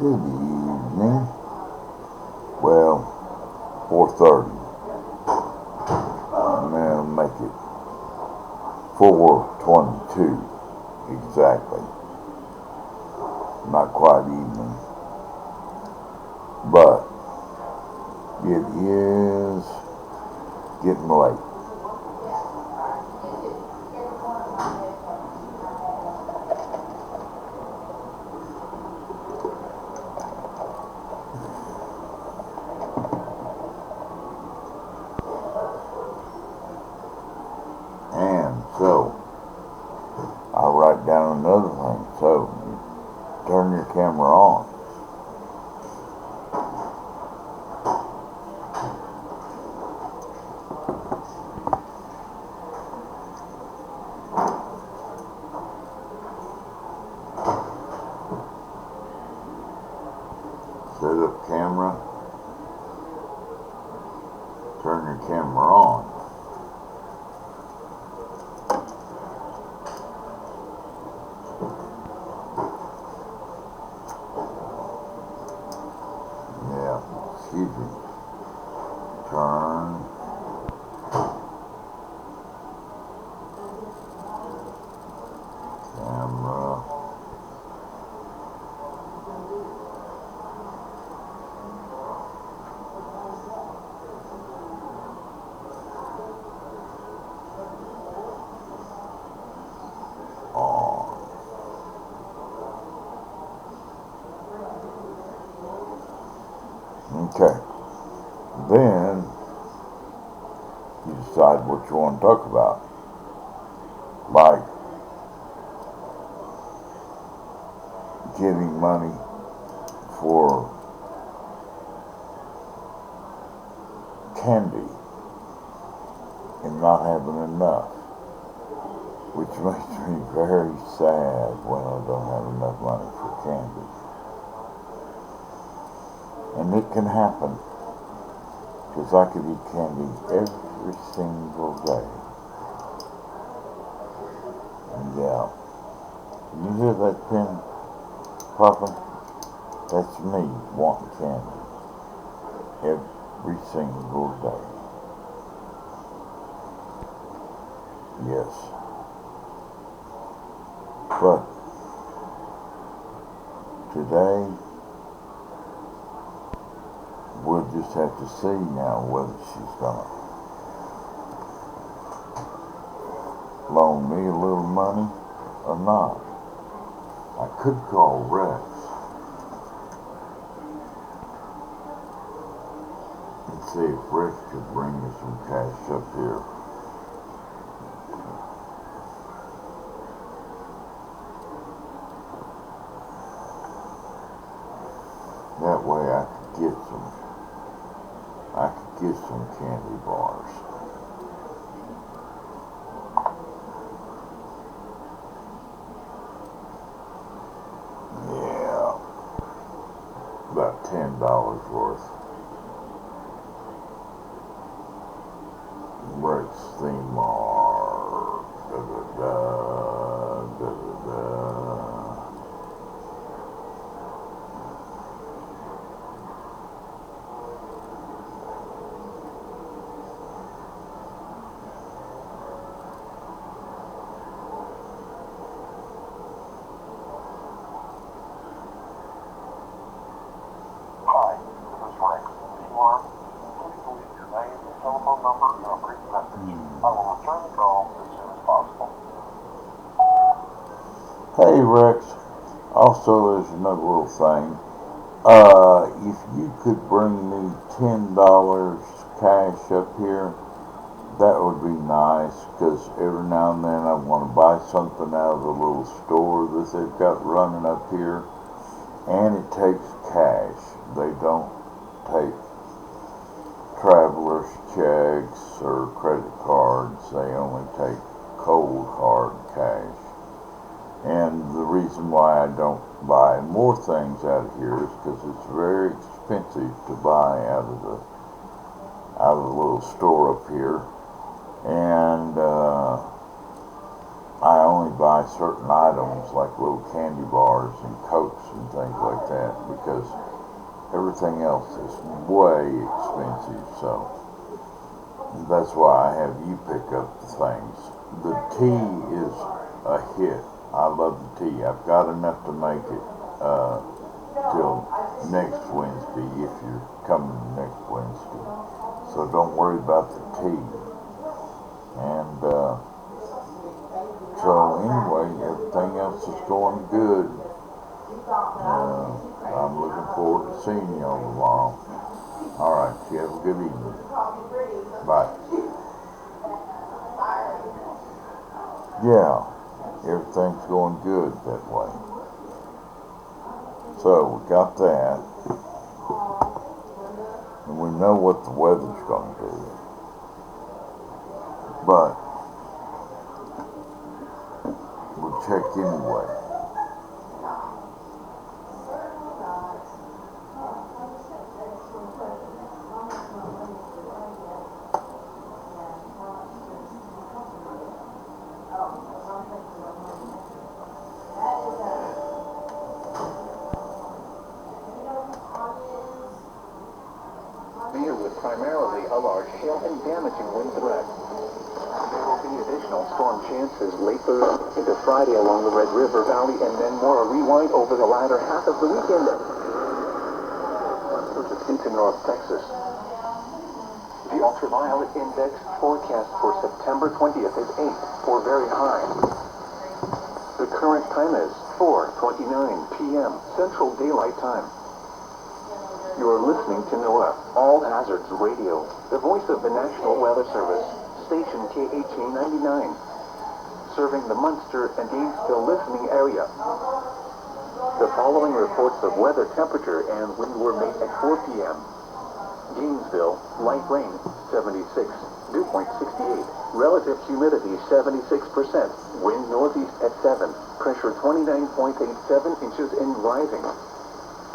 Good evening. Well, 4:30. I'm gonna make it 4:22 exactly. Not quite evening, but it is getting late. And so, I'll write down another thing. So, turn your camera on. Set up camera. Turn your camera on. Yeah, excuse me. Turn camera on. Okay. Then you decide what you want to talk about. Like giving money for candy and not having enough, which makes me very sad when I don't have enough money for candy. And it can happen, because I could eat candy every single day. And yeah, you hear that pin popping? That's me wanting candy every single day. Yes. But today, we'll just have to see now whether she's gonna loan me a little money or not. I could call Rex and see if Rex could bring me some cash up here. That way I could get some candy bars. Yeah, about $10 worth. Rex theme art. Da da da da da da. Hi, this is Rex. Please leave your name, telephone number, and a brief message. I will return the call as soon as possible. Hey Rex. Also, there's another little thing. If you could bring me $10 cash up here, that would be nice, because every now and then I want to buy something out of the little store that they've got running up here, and it takes cash. They don't take traveler's checks or credit cards. They only take cold hard cash. And the reason why I don't buy more things out of here is because it's very expensive to buy out of the little store up here. And I only buy certain items like little candy bars and Cokes and things like that because everything else is way expensive. So that's why I have you pick up the things. The tea is a hit. I love the tea. I've got enough to make it till next Wednesday if you're coming next Wednesday. So don't worry about the tea. And so anyway, everything else is going good. I'm looking forward to seeing y'all tomorrow. All right, you have a good evening. Bye. Yeah, everything's going good that way. So we got that, and we know what the weather's going to do. But we'll check anyway. Here with primarily a large hail and damaging wind threat. There will be additional storm chances late Thursday into Friday along the Red River Valley, and then more a rewind over the latter half of the weekend. Into North Texas. The ultraviolet index forecast for September 20th is 8 for very high. The current time is 4:29 p.m. Central Daylight Time. You are listening to NOAA All Hazards Radio, the voice of the National Weather Service, station KHA 99, serving the Munster and Gainesville listening area. The following reports of weather temperature and wind were made at 4 p.m. Gainesville, light rain, 76, dew point 68, relative humidity 76%, wind northeast at 7, pressure 29.87 inches and rising.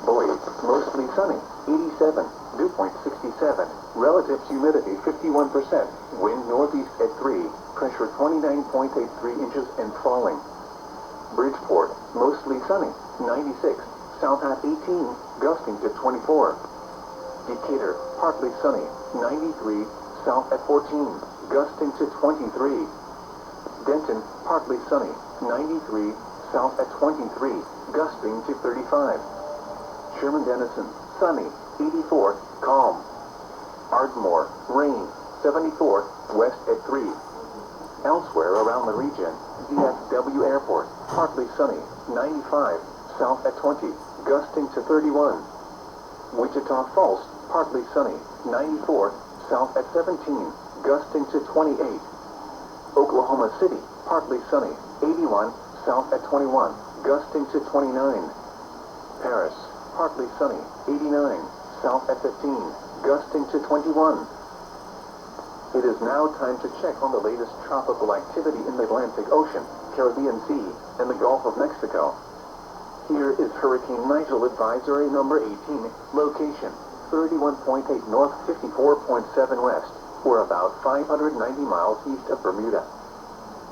Boise, mostly sunny, 87, dew point 67, relative humidity 51%, wind northeast at 3, pressure 29.83 inches and falling. Bridgeport, mostly sunny, 96, south at 18, gusting to 24. Decatur, partly sunny, 93, south at 14, gusting to 23. Denton, partly sunny, 93, south at 23, gusting to 35. Sherman-Denison, sunny, 84, calm. Ardmore, rain, 74, west at 3. Elsewhere around the region, DFW Airport, partly sunny, 95, south at 20, gusting to 31. Wichita Falls, partly sunny, 94, south at 17, gusting to 28. Oklahoma City, partly sunny, 81, south at 21, gusting to 29. Paris, partly sunny, 89, south at 15, gusting to 21. It is now time to check on the latest tropical activity in the Atlantic Ocean, Caribbean Sea, and the Gulf of Mexico. Here is Hurricane Nigel Advisory number 18, location 31.8 north, 54.7 west, or about 590 miles east of Bermuda.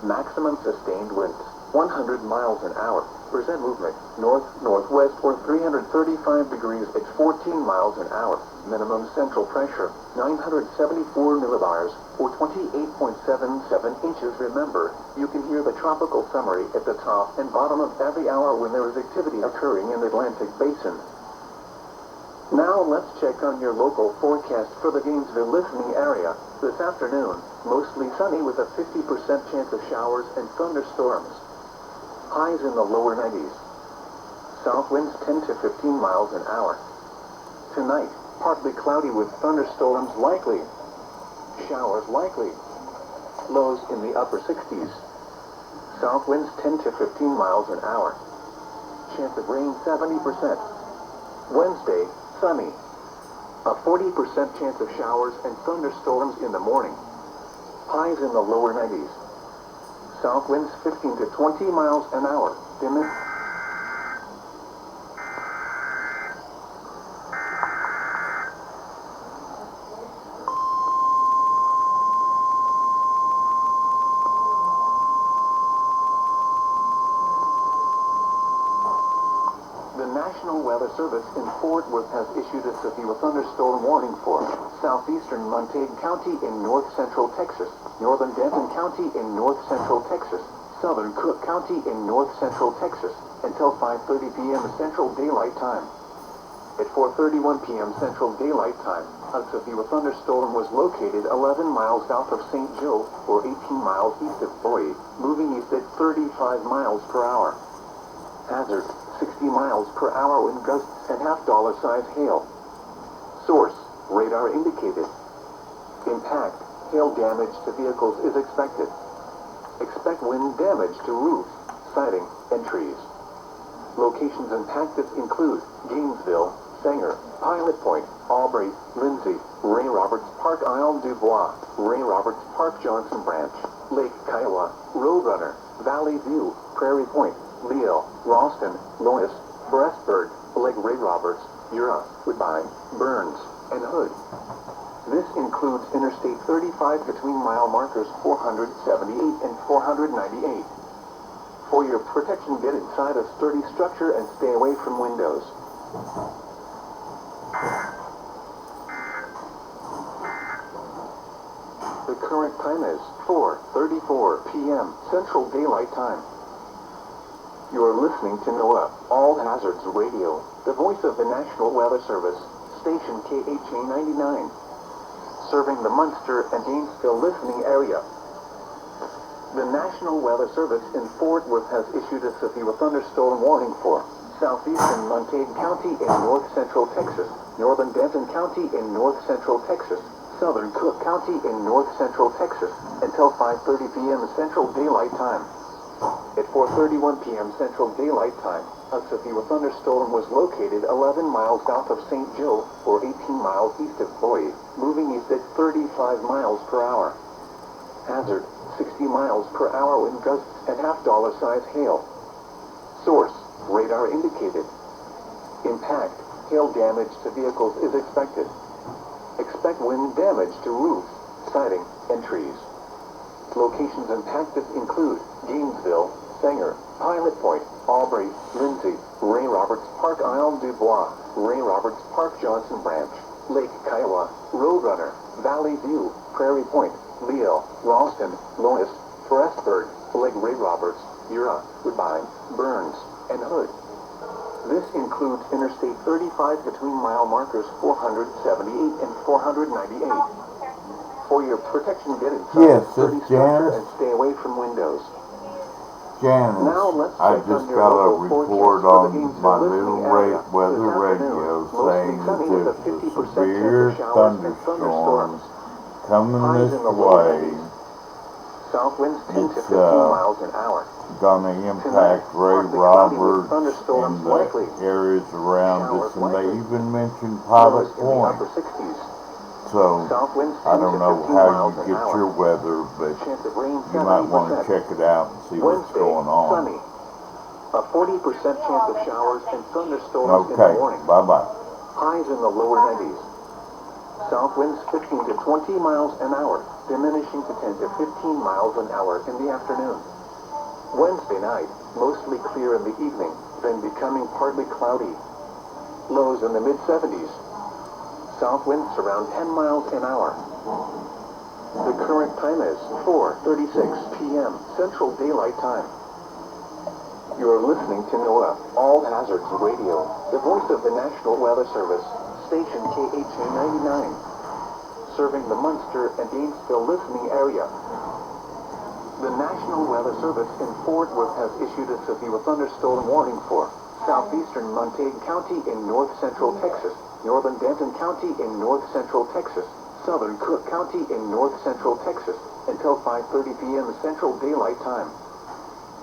Maximum sustained winds, 100 miles an hour. Present movement, north-northwest or 335 degrees at 14 miles an hour. Minimum central pressure, 974 millibars or 28.77 inches. Remember, you can hear the tropical summary at the top and bottom of every hour when there is activity occurring in the Atlantic Basin. Now let's check on your local forecast for the Gainesville listening area. This afternoon, mostly sunny with a 50% chance of showers and thunderstorms. Highs in the lower 90s. South winds 10 to 15 miles an hour. Tonight, partly cloudy with thunderstorms likely. Showers likely. Lows in the upper 60s. South winds 10 to 15 miles an hour. Chance of rain 70%. Wednesday, sunny. A 40% chance of showers and thunderstorms in the morning. Highs in the lower 90s. South winds 15 to 20 miles an hour. National Weather Service in Fort Worth has issued a severe thunderstorm warning for southeastern Montague County in north central Texas, northern Denton County in north central Texas, southern Cook County in north central Texas, until 5:30 p.m. Central Daylight Time. At 4:31 p.m. Central Daylight Time, a severe thunderstorm was located 11 miles south of St. Joe, or 18 miles east of Boise, moving east at 35 miles per hour. Hazard, 60 miles per hour wind gusts and half-dollar size hail. Source, radar indicated. Impact, hail damage to vehicles is expected. Expect wind damage to roofs, siding, and trees. Locations impacted include Gainesville, Sanger, Pilot Point, Aubrey, Lindsay, Ray Roberts Park, Isle du Bois, Ray Roberts Park, Johnson Branch, Lake Kiowa, Roadrunner, Valley View, Prairie Point, Leo, Ralston, Lois, Breastburg, Lake Ray Roberts, Ura, Woodbine, Burns, and Hood. This includes Interstate 35 between mile markers 478 and 498. For your protection, get inside a sturdy structure and stay away from windows. The current time is 4:34 p.m. Central Daylight Time. You are listening to NOAA All Hazards Radio, the voice of the National Weather Service, station KHA 99, serving the Munster and Gainesville listening area. The National Weather Service in Fort Worth has issued a severe thunderstorm warning for southeastern Montague County in north central Texas, northern Denton County in north central Texas, southern Cook County in north central Texas, until 5:30 p.m. Central Daylight Time. At 4:31 p.m. Central Daylight Time, a severe thunderstorm was located 11 miles south of St. Joe, or 18 miles east of Boise, moving east at 35 miles per hour. Hazard, 60 miles per hour wind gusts and half-dollar size hail. Source, radar indicated. Impact, hail damage to vehicles is expected. Expect wind damage to roofs, siding, and trees. Locations impacted include Gainesville, Sanger, Pilot Point, Aubrey, Lindsay, Ray Roberts Park, Isle du Bois, Ray Roberts Park, Johnson Branch, Lake Kiowa, Roadrunner, Valley View, Prairie Point, Leo, Ralston, Lois, Breastburg, Lake Ray Roberts, Ura, Woodbine, Burns, and Hood. This includes Interstate 35 between mile markers 478 and 498. For your protection, get inside sturdy structure and stay away from windows. Janice, Now let's I check just on your got a local report forecast for the on Gainesville my listening little area. weather This radio afternoon, saying mostly that sunny with a there's a 50% severe chance of showers and thunderstorm thunderstorms. coming Highs this in the low way. 90s. South winds 10 to It's 15 miles an hour. gonna impact Ray partly cloudy with Roberts thunderstorms and the likely. areas around Showers us, and they likely. even mentioned Pilot Lows in the upper Point. 60s. So South winds 10 I don't to know 15 how miles you an get hour. your weather, but Chance of rain you might want to 70%. check it out and see what's Wednesday, going on. sunny. A 40% chance of showers and thunderstorms in the Okay, morning. bye-bye. Highs in the lower 90s. South winds 15 to 20 miles an hour, diminishing to 10 to 15 miles an hour in the afternoon. Wednesday night, mostly clear in the evening, then becoming partly cloudy. Lows in the mid-70s. South winds around 10 miles an hour. The current time is 4:36 p.m. Central Daylight Time. You are listening to NOAA All Hazards Radio, the voice of the National Weather Service, station KHA 99, serving the Munster and Gainesville listening area. The National Weather Service in Fort Worth has issued a severe thunderstorm warning for southeastern Montague County in north central Texas, northern Denton County in north central Texas, southern Cook County in north central Texas, until 5:30 p.m. Central Daylight Time.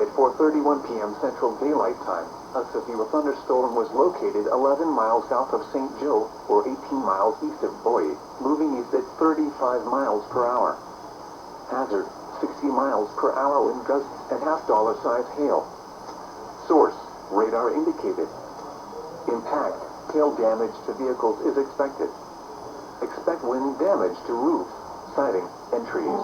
At 4:31 p.m. Central Daylight Time, a severe thunderstorm was located 11 miles south of St. Joe, or 18 miles east of Boise, moving east at 35 miles per hour. Hazard, 60 miles per hour wind gusts and half-dollar size hail. Source, radar indicated. Impact, hail damage to vehicles is expected. Expect wind damage to roofs, siding, and trees.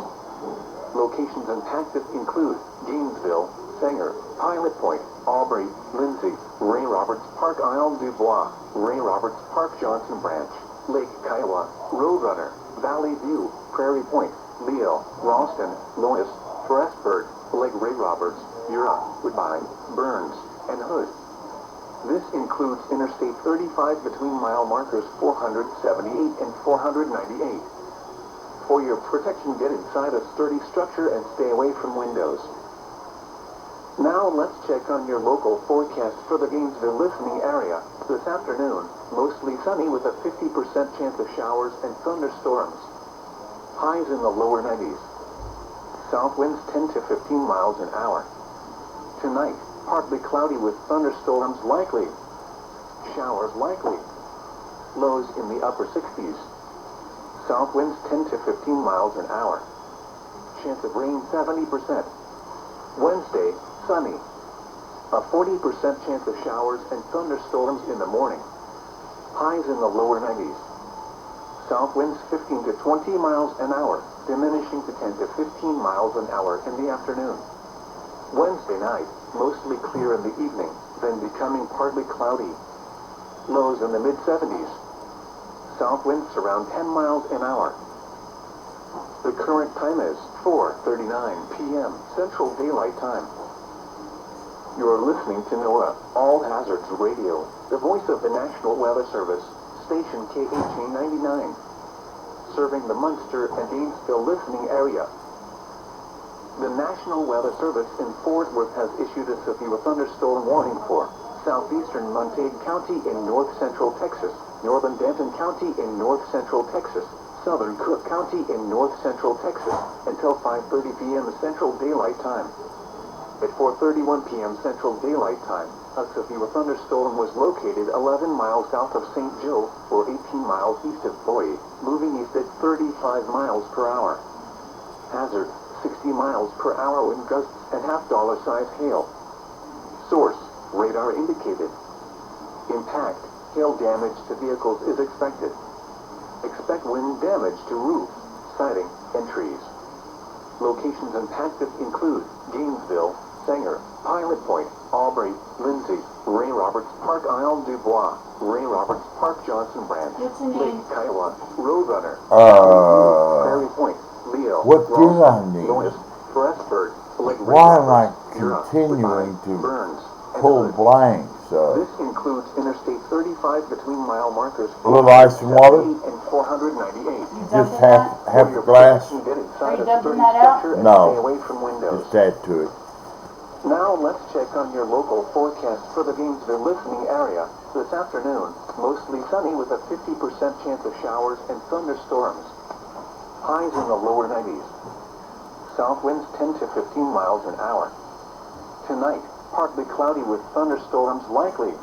Locations impacted include Gainesville, Sanger, Pine Pilot Point, Aubrey, Lindsay, Ray Roberts Park Isle Dubois, Ray Roberts Park Johnson Branch, Lake Kiowa, Roadrunner, Valley View, Prairie Point, Leo, Ralston, Lois, Forestburg, Lake Ray Roberts, Ura, Woodbine, Burns, and Hood. This includes Interstate 35 between mile markers 478 and 498. For your protection, get inside a sturdy structure and stay away from windows. Now let's check on your local forecast for the Gainesville listening area. This afternoon, mostly sunny with a 50% chance of showers and thunderstorms. Highs in the lower 90s. South winds 10 to 15 miles an hour. Tonight, partly cloudy with thunderstorms likely. Showers likely. Lows in the upper 60s. South winds 10 to 15 miles an hour. Chance of rain 70%. Wednesday, sunny. A 40% chance of showers and thunderstorms in the morning. Highs in the lower 90s. South winds 15 to 20 miles an hour, diminishing to 10 to 15 miles an hour in the afternoon. Wednesday night, mostly clear in the evening, then becoming partly cloudy. Lows in the mid-70s. South winds around 10 miles an hour. The current time is 4:39 p.m. Central Daylight Time. You're listening to NOAA All Hazards Radio, the voice of the National Weather Service, station KHA 99, serving the Munster and Gainesville listening area. The National Weather Service in Fort Worth has issued a severe thunderstorm warning for southeastern Montague County in north central Texas, northern Denton County in north central Texas, southern Cook County in north central Texas, until 5:30 p.m. Central Daylight Time. At 4:31 p.m. Central Daylight Time, a severe thunderstorm was located 11 miles south of St. Joe, or 18 miles east of Boyd, moving east at 35 miles per hour. Hazard, 60 miles per hour wind gusts and half-dollar size hail. Source, radar indicated. Impact, hail damage to vehicles is expected. Expect wind damage to roof, siding, and trees. Locations impacted include Gainesville, Sanger, Pilot Point, Aubrey, Lindsay, Ray Roberts Park Isle Dubois, Ray Roberts Park Johnson Branch, What's your Lake name? Kiowa, Roadrunner, Prairie Point, Leo, what do I Ralston, need? Lois, Forestburg, Lake Ray Why am I Roberts, Ura, continuing Woodbine, to Burns, and pull Hood. blanks? This includes Interstate 35 between mile markers A little ice and water? 478 and 498. You Just dumping that? half For a your glass? protection, get inside Are you a dumping sturdy that out? structure and No. stay away from windows. Just add to it. Now let's check on your local forecast for the Gainesville listening area. This afternoon, mostly sunny with a 50% chance of showers and thunderstorms. Highs in the lower 90s. South winds 10 to 15 miles an hour. Tonight, partly cloudy with thunderstorms likely.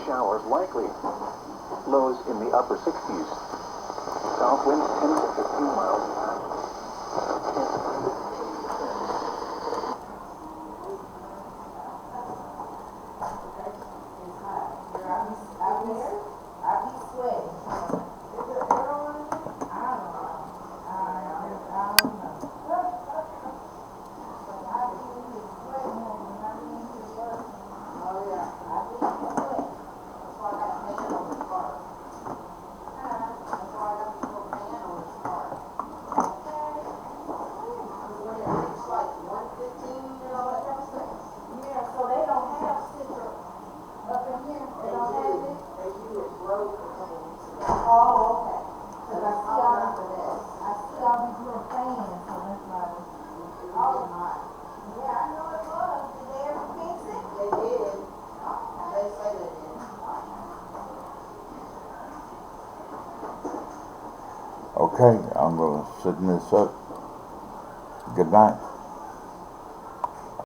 Showers likely. Lows in the upper 60s. South winds 10 to 15 miles an hour. Okay, I'm going to set this up. Good night.